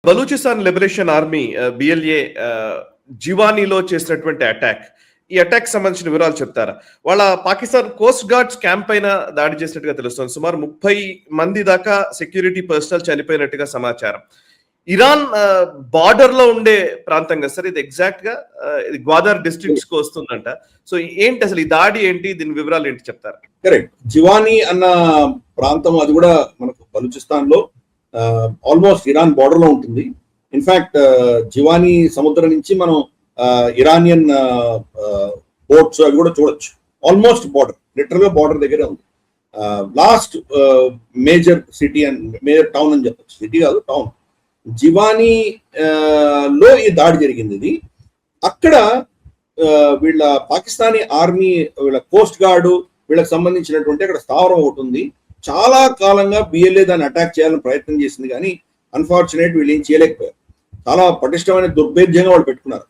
Balochistan liberation army BLA జివానీలో చేసినటువంటి attack, ఈ attack సంబంధించిన వివరాలు చెప్తారా? వాళ్ళ పాకిస్తాన్ కోస్ట్ గార్డ్స్ క్యాంప్ పైన దాడి చేసినట్టుగా తెలుస్తుంది. సుమారు 30 మంది దాకా సెక్యూరిటీ పర్సనల్ చనిపోయినట్టుగా సమాచారం. ఇరాన్ బార్డర్ లో ఉండే ప్రాంతం కదా సార్ ఇది, ఎగ్జాక్ట్ గా ఇది గ్వాదర్ డిస్ట్రిక్ట్స్ కు వస్తుందంట. సో ఏంటి అసలు ఈ దాడి ఏంటి, దీని వివరాలు ఏంటి చెప్తారా? కరెక్ట్, జివానీ అన్న ప్రాంతం అది కూడా మనకు బలూచిస్తాన్ లో ఆల్మోస్ట్ ఇరాన్ బార్డర్ లో ఉంటుంది. ఇన్ఫాక్ట్ జివానీ సముద్రం నుంచి మనం ఇరానియన్ బోట్స్ అవి కూడా చూడొచ్చు. ఆల్మోస్ట్ బార్డర్, లిటరల్ గా బార్డర్ దగ్గరే ఉంది. Last major city and major town అని చెప్పచ్చు, సిటీ కాదు టౌన్. జివానీ లో ఈ దాడి జరిగింది. ఇది అక్కడ వీళ్ళ పాకిస్తానీ ఆర్మీ, వీళ్ళ కోస్ట్ గార్డు, వీళ్ళకి సంబంధించినటువంటి అక్కడ స్థావరం ఒకటి ఉంది. చాలా కాలంగా బిఎల్ఏ దాన్ని అటాక్ చేయాలని ప్రయత్నం చేసింది, కానీ అన్ఫార్చునేట్ వీళ్ళు ఏం చేయలేకపోయారు. చాలా పటిష్టమైన దుర్భేద్యంగా వాళ్ళు పెట్టుకున్నారు.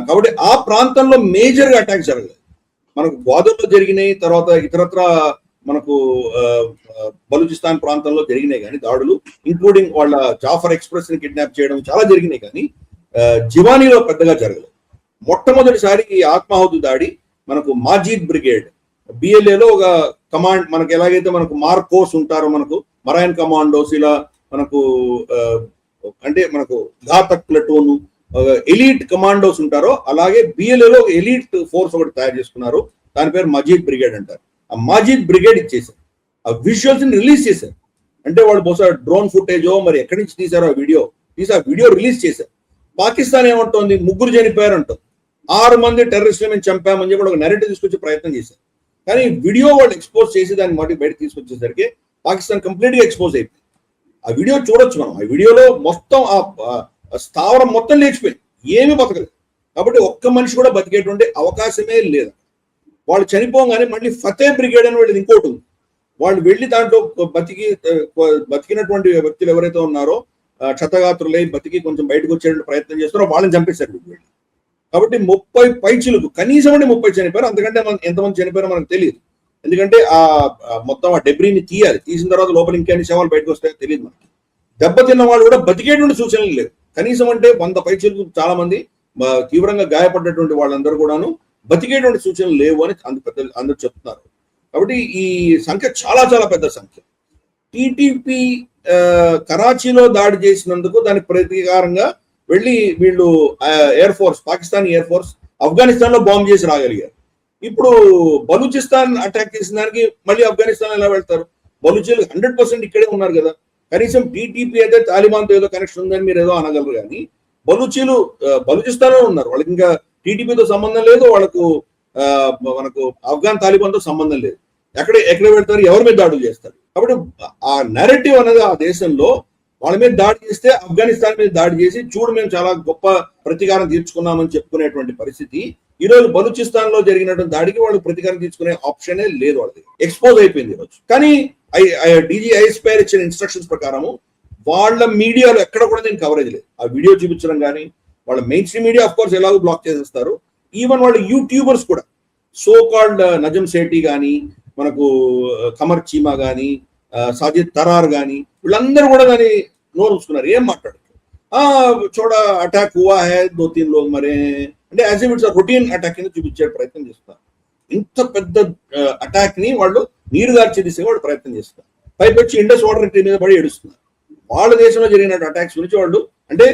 కాబట్టి ఆ ప్రాంతంలో మేజర్ గా అటాక్ జరగలేదు. మనకు గ్వాదర్లో జరిగినాయి, తర్వాత ఇతరత్ర మనకు బలూచిస్తాన్ ప్రాంతంలో జరిగినాయి కానీ దాడులు, ఇంక్లూడింగ్ వాళ్ళ జాఫర్ ఎక్స్ప్రెస్ ని కిడ్నాప్ చేయడం చాలా జరిగినాయి, కానీ జివానీలో పెద్దగా జరగలేదు. మొట్టమొదటిసారి ఈ ఆత్మాహుతి దాడి మనకు మాజీద్ బ్రిగేడ్ బిఎల్ఏలో ఒక కమాండ్, మనకు ఎలాగైతే మనకు మార్కోస్ ఉంటారో, మనకు మరైన్ కమాండోస్, ఇలా మనకు అంటే మనకు ఘాతక్ ప్లటూన్, ఎలీట్ కమాండోస్ ఉంటారో, అలాగే బిఎల్ఏలో ఒక ఎలీట్ ఫోర్స్ ఒకటి తయారు చేసుకున్నారు. దాని పేరు మజీద్ బ్రిగేడ్ అంటారు. ఆ మజీద్ బ్రిగేడ్ ఇచ్చేసారు, ఆ విజువల్స్ ని రిలీజ్ చేశారు. అంటే వాళ్ళు బహుశా డ్రోన్ ఫుటేజో మరి ఎక్కడి నుంచి తీసారో ఆ వీడియో రిలీజ్ చేశారు. పాకిస్తాన్ ఏమంటోంది, 3 చనిపోయారు అంటుంది, 6 మంది టెర్రరిస్టులు మేము చంపామని చెప్పి ఒక నెరేటివ్ తీసుకొచ్చే ప్రయత్నం చేశారు. కానీ వీడియో వాళ్ళు ఎక్స్పోజ్ చేసి దాన్ని మాటి బయటకు తీసుకొచ్చేసరికి పాకిస్తాన్ కంప్లీట్ గా ఎక్స్పోజ్ అయిపోయింది. ఆ వీడియో చూడొచ్చు మనం. ఆ వీడియోలో మొత్తం ఆ స్థావరం మొత్తం లేచిపోయింది, ఏమీ బతకలేదు. కాబట్టి ఒక్క మనిషి కూడా బతికేటువంటి అవకాశమే లేదు. వాళ్ళు చనిపోగానే మళ్ళీ ఫతే బ్రిగేడ్ అని వెళ్ళి ఇంకోటి ఉంది. వాళ్ళు వెళ్ళి దాంట్లో బతికినటువంటి వ్యక్తులు ఎవరైతే ఉన్నారో, క్షతగాత్రులై బతికి కొంచెం బయటకు వచ్చేటువంటి ప్రయత్నం చేస్తారో వాళ్ళని చంపేశారు వీళ్ళు. కాబట్టి 30 పైచిలకు, కనీసం 30 చనిపోయారు. అంతకంటే ఎంతమంది చనిపోయారో మనకు తెలియదు. ఎందుకంటే ఆ మొత్తం ఆ డెబ్రీని తీయాలి, తీసిన తర్వాత లోపల ఇంకెన్ని శవాలు బయటకు వస్తాయో తెలియదు మనకి. దెబ్బతిన్న వాళ్ళు కూడా బతికేటువంటి సూచనలు లేవు. కనీసం అంటే 100 పైచిలకు చాలా మంది తీవ్రంగా గాయపడ్డటువంటి వాళ్ళందరూ కూడాను బతికేటువంటి సూచనలు లేవు అని అందరూ చెప్తున్నారు. కాబట్టి ఈ సంఖ్య చాలా చాలా పెద్ద సంఖ్య. టీటీపీ కరాచీలో దాడి చేసినందుకు దానికి ప్రతీకారంగా వెళ్ళి వీళ్ళు air force, Pakistan air force Afghanistan లో బాంబు చేసి రాగలిగారు. ఇప్పుడు బలూచిస్తాన్ అటాక్ చేసిన దానికి మళ్ళీ ఆఫ్ఘనిస్తాన్ ఎలా వెళ్తారు? బలూచీలు 100% ఇక్కడే ఉన్నారు కదా. కనీసం టీటీపీ అయితే తాలిబాన్తో ఏదో కనెక్షన్ ఉందని మీరు ఏదో అనగలరు, కానీ బలూచీలు బలూచిస్తాన్ లో ఉన్నారు. వాళ్ళకి ఇంకా టీటీపీతో సంబంధం లేదు, మనకు ఆఫ్ఘాన్ తాలిబాన్తో సంబంధం లేదు. ఎక్కడ వెళ్తారు, ఎవరి మీద దాడులు చేస్తారు? కాబట్టి ఆ నెరేటివ్ అనేది ఆ దేశంలో వాళ్ళ మీద దాడి చేస్తే ఆఫ్ఘనిస్తాన్ మీద దాడి చేసి చూడు మేము చాలా గొప్ప ప్రతీకారం తీర్చుకున్నామని చెప్పుకునేటువంటి పరిస్థితి ఈ రోజు బలూచిస్తాన్ లో జరిగినటువంటి దాడికి వాళ్ళు ప్రతీకారం తీర్చుకునే ఆప్షనే లేదు. వాళ్ళది ఎక్స్పోజ్ అయిపోయింది ఈరోజు. కానీ DGISPR ఇచ్చిన ఇన్స్ట్రక్షన్స్ ప్రకారము వాళ్ళ మీడియాలో ఎక్కడ కూడా దీనికి కవరేజ్ లేదు. ఆ వీడియో చూపించడం కానీ, వాళ్ళ main stream media of course ఎలాగో బ్లాక్ చేసేస్తారు. ఈవెన్ వాళ్ళ యూట్యూబర్స్ కూడా, సో కాల్డ్ నజం సేఠి కానీ, మనకు కమర్ చీమా కానీ, సాజిద్ తరార్ కానీ, వీళ్ళందరూ కూడా దాన్ని నోరు ఉంచుకున్నారు, ఏం మాట్లాడుతున్నారు. చూడ అటాక్ హువా హై 2-3 లోగ్ మరే అంటే as if it's routine attack కింద చూపించే ప్రయత్నం చేస్తున్నారు. ఇంత పెద్ద అటాక్ ని వాళ్ళు నీరు గార్చి తీసే వాళ్ళు ప్రయత్నం చేస్తున్నారు. పైపొచ్చి ఇండస్ వాటర్ మీద పడి ఏడుస్తున్నారు. వాళ్ళ దేశంలో జరిగిన అటాక్స్ గురించి వాళ్ళు, అంటే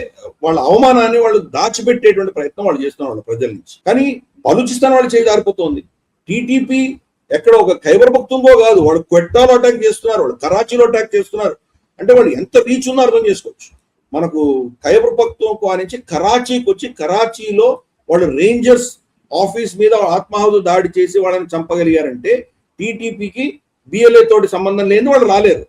వాళ్ళ అవమానాన్ని వాళ్ళు దాచిపెట్టేటువంటి ప్రయత్నం వాళ్ళు చేస్తున్నారు వాళ్ళ ప్రజల నుంచి. కానీ బలూచిస్తాన్ వాళ్ళు చేయి జారిపోతుంది. టీటీపీ ఎక్కడ ఒక ఖైబర్ పఖ్తూన్ఖో కాదు, వాళ్ళు క్వెట్టాలో అటాక్ చేస్తున్నారు, వాళ్ళు కరాచీలో అటాక్ చేస్తున్నారు. అంటే వాళ్ళు ఎంత రీచ్ ఉందో అర్థం చేసుకోవచ్చు. మనకు ఖైబర్ పఖ్తూన్ఖో నుంచి కరాచీకి వచ్చి, కరాచీలో వాళ్ళు రేంజర్స్ ఆఫీస్ మీద ఆత్మాహుతి దాడి చేసి వాళ్ళని చంపగలిగారంటే టీటీపీకి బిఎల్ఏ తోటి సంబంధం లేని వాళ్ళు రాలేరు.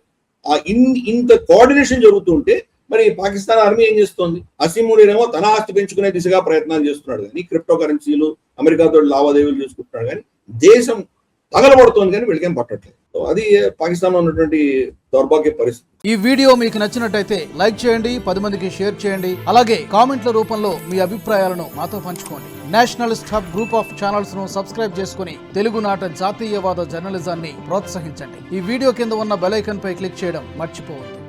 ఇంత కోఆర్డినేషన్ జరుగుతుంటే మరి పాకిస్తాన్ ఆర్మీ ఏం చేస్తుంది? అసీమునేమో తన ఆస్తి పెంచుకునే దిశగా ప్రయత్నాలు చేస్తున్నాడు, కానీ క్రిప్టో కరెన్సీలు అమెరికాతో లావాదేవీలు చేసుకుంటున్నాడు, కానీ దేశం తగలబడుతోంది కానీ వీళ్ళకేం పట్టట్లేదు. అది పాకిస్తాన్ లో ఉన్నటువంటి దౌర్భాగ్య పరిస్థితి. ఈ వీడియో మీకు నచ్చినట్టయితే లైక్ చేయండి, 10 మందికి షేర్ చేయండి. అలాగే కామెంట్ల రూపంలో మీ అభిప్రాయాలను మాతో పంచుకోండి. Nationalist hub group of channels ను సబ్స్క్రైబ్ చేసుకుని తెలుగునాట జాతీయవాద జర్నలిజాన్ని ప్రోత్సహించండి. ఈ వీడియో కింద ఉన్న బెల్ ఐకాన్ పై క్లిక్ చేయడం మర్చిపోవద్దు.